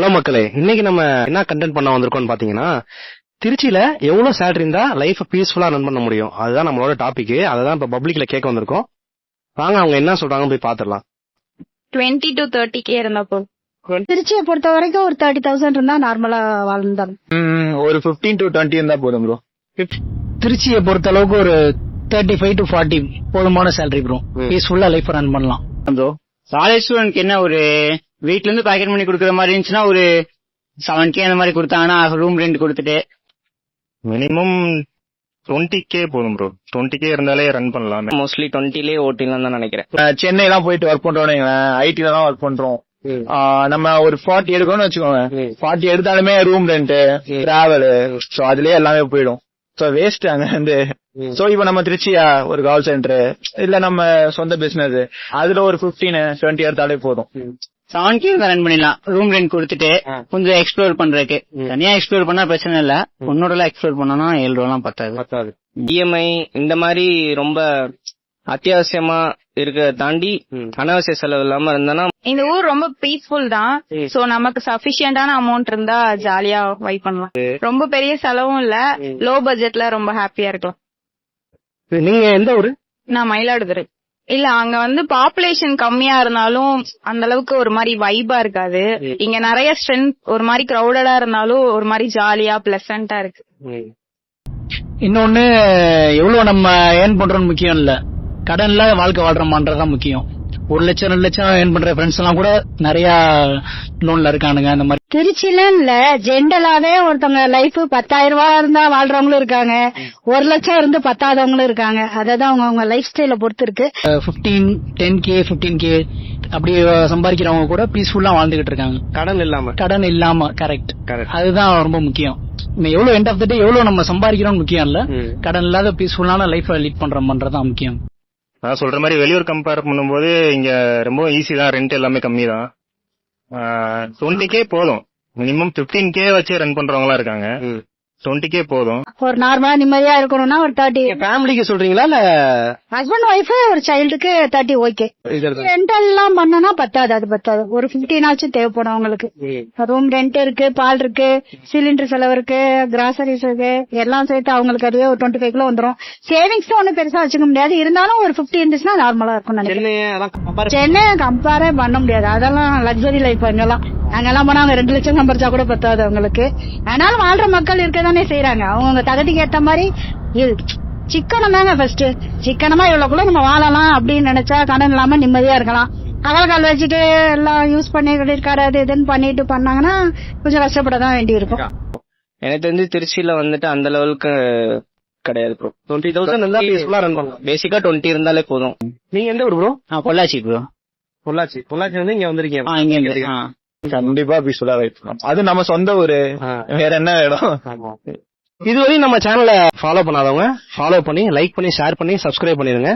Hello மக்களே, இன்னைக்கு நம்ம என்ன கண்டென்ட் பண்ண வந்திருக்கோம்னு பாத்தீங்கன்னா, திருச்சியில எவ்வளவு சேலரி இருந்தா லைஃப் பீஸ்ஃபுல்லா ரன் பண்ண முடியும், அதுதான் நம்மளோட டாபிக். அததான் இப்ப பப்ளிக்ல கேட்க வந்திருக்கோம். வாங்க அவங்க என்ன சொல்றாங்க போய் பாத்துடலாம். 20 to 30K இருந்தா போதும். திருச்சியை பொறுத்த வரைக்கும் ஒரு 30,000 இருந்தா நார்மலா வாழ்ந்தாலும் ஒரு 15 to 20 இருந்தா போதும் ப்ரோ. திருச்சியை பொறுத்த அளவுக்கு ஒரு 35 to 40 போதுமான சேலரி ப்ரோ. பீஸ்ஃபுல்லா லைஃப் ரன் பண்ணலாம் ப்ரோ. காலேஜ் ஸ்டூடெண்ட்க்கு என்ன ஒரு வீட்ல இருந்து பாக்கெட் பண்ணி கொடுக்குற மாதிரி இருந்துச்சுன்னா ஒரு 7K அந்த மாதிரி கொடுத்தாங்கன்னா ரூம் ரெண்ட் கொடுத்துட்டு மினிமம் 20K போதும் ப்ரோ. 20K இருந்தாலே ரன் பண்ணலாம். மோஸ்ட்லி 20லே ஓட்டிலாம் தான் நினைக்கிறேன். சென்னை எல்லாம் போயிட்டு ஒர்க் பண்றோம், ஐடில தான் ஒர்க் பண்றோம். நம்ம ஒரு 40 எடுக்கணும்னு வச்சுக்கோங்க. 40 எடுத்தாலுமே ரூம் ரெண்ட், டிராவல், சோ அதுலயே எல்லாமே போயிடும். சோ வேஸ்ட் அங்க வந்து. சோ இப்ப நம்ம திருச்சியா ஒரு கால் சென்டர் இல்ல நம்ம சொந்த பிசினஸ், அதுல ஒரு 15-20 எடுத்தாலே போதும். 7K ரன் பண்ணிடலாம் ரூம் ரெண்ட் கொடுத்துட்டு. கொஞ்சம் எக்ஸ்ப்ளோர் பண்றதுக்கு தனியா எக்ஸ்ப்ளோர் பண்ணா பிரச்சனை இல்ல. உன்னோட எல்லாம் எக்ஸ்ப்ளோர் பண்ணனா 7 ரூபாலாம் பத்தாது. இஎம்ஐ இந்த மாதிரி ரொம்ப அத்தியாவசியமா இருக்க தாண்டி அனாவசிய செலவு இல்லாம இருந்தானா இந்த ஊர் ரொம்ப பீஸ்ஃபுல் தான். சோ நமக்கு சஃபிஷியன்டான அமௌண்ட் இருந்தா ஜாலியா வைப் பண்ணலாம். ரொம்ப பெரிய செலவும் இல்ல, லோ பட்ஜெட்ல ரொம்ப ஹாப்பியா இருக்கலாம். நீங்க எந்த ஊரு? நான் மயிலாடுதுறை. இல்ல அங்க வந்து பாப்புலேஷன் கம்மியா இருந்தாலும் அந்த அளவுக்கு ஒரு மாதிரி வைபா இருக்காது. இங்க நிறைய ஸ்ட்ரென்த், ஒரு மாதிரி கிரௌடடா இருந்தாலும் ஒரு மாதிரி ஜாலியா பிளசண்டா இருக்கு. இன்னொன்னு எவ்வளவு நம்ம ஏர்ன் பண்றோம்னு முக்கியம் இல்ல, கடன் இல்லாத வாழ்க்கை வாழ்றோமான்றதான் முக்கியம். 1 லட்சம் 2 லட்சம் ஏர்ன் பண்ற ஃப்ரெண்ட்ஸ் எல்லாம் கூட நிறைய லோன்ல இருக்கானுங்க. அந்த மாதிரி திருச்சியில இல்ல, ஜென்ரலாவே ஒருத்தவங்க லைஃப் 10,000 ரூபாய் இருந்தா வாழ்றவங்களும் இருக்காங்க, 1 லட்சம் இருந்து பத்தாதவங்களும் இருக்காங்க. அதான் அவங்க லைஃப் ஸ்டைல பொறுத்து இருக்கு. 15K அப்படி சம்பாதிக்கிறவங்க கூட பீஸ்ஃபுல்லா வாழ்ந்துகிட்டு இருக்காங்க, கடன் இல்லாம. கரெக்ட். அதுதான் ரொம்ப முக்கியம். எவ்வளவு எண்ட் ஆஃப் த டே எவ்வளவு நம்ம சம்பாதிக்கிறோம் முக்கியம் இல்ல, கடன் இல்லாத பீஸ்ஃபுல்லான லைஃப் லீட் பண்றோம்ன்றதான் முக்கியம். நான் சொல்ற மாதிரி வெளியூர் கம்பேர் பண்ணும்போது இங்க ரொம்ப ஈஸி தான், ரெண்ட் எல்லாமே கம்மி தான். 20K போதும். மினிமம் 15K வச்சு ரன் பண்றவங்களா இருக்காங்க. 20K போதும். ஒரு நார்மலா நிம்மதியா இருக்கணும்னா ஒரு 30. ஃபேமிலிக்கு சொல்றீங்களா இல்ல ஹஸ்பண்ட் ஒய்ஃப் ஒரு சைல்டுக்கு 30 ஓகே. ரெண்டல் எல்லாம் பண்ணனா பத்தாது, அது பத்தாது. ஒரு 15 ஆச்சும் தேவைப்படும் அவங்களுக்கு. ரூம் ரெண்ட் இருக்கு, பால் இருக்கு, சிலிண்டர் செலவு இருக்கு, கிராசரிஸ் இருக்கு, எல்லாம் சேர்த்து அவங்களுக்கு அதுவே ஒரு 25 வந்துரும். சேவிங்ஸ் ஒன்னும் பெருசா வச்சுக்க முடியாது, இருந்தாலும் ஒரு 50 இருந்துச்சுன்னா நார்மலா இருக்கும் நினைக்கிறேன். சென்னை கம்பேரே பண்ண முடியாது, அதெல்லாம் லக்ஸரி லைஃப். அங்கெல்லாம் போனா அவங்க 2 லட்சம் சம்பாரிச்சா கூட பத்தாது அவங்களுக்கு. ஆனாலும் வாழ்ற மக்கள் இருக்கதானே செய்யறாங்க. அவங்க தகுதிக்கு ஏற்ற மாதிரி சிக்கனம் தாங்க ஃபர்ஸ்ட். சிக்கனமா இவ்வளவுக்குள்ள நம்ம வாழலாம் அப்படின்னு நினைச்சா கடன் இல்லாம நிம்மதியா இருக்கலாம். அகலக்கால் வச்சுட்டு எல்லாம் யூஸ் பண்ணி இருக்காரு அது இதுன்னு பண்ணிட்டு பண்ணாங்கன்னா கொஞ்சம் கஷ்டப்படதான் வேண்டி இருக்கும். எனக்கு தெரிஞ்சு திருச்சியில வந்துட்டு அந்த லெவலுக்கு கிடையாது ப்ரோ. 20,000 இருந்தா பீஸ்ஃபுல்லா ரன் பண்ணலாம். பேசிக்கா 20 இருந்தாலே போதும். நீங்க எந்த ஊர் ப்ரோ? பொள்ளாச்சி ப்ரோ. பொள்ளாச்சி வந்து இங்க வந்திருக்கீங்க. இங்க கண்டிப்பா பீஸ்ஃபுல்லா வெயிட் பண்ணலாம். அது நம்ம சொந்த ஊரு, வேற என்ன இடம். இதுவரையும் நம்ம சேனலை ஃபாலோ பண்ணாதவங்க ஃபாலோ பண்ணி, லைக் பண்ணி, ஷேர் பண்ணி, சப்ஸ்கிரைப் பண்ணிருங்க.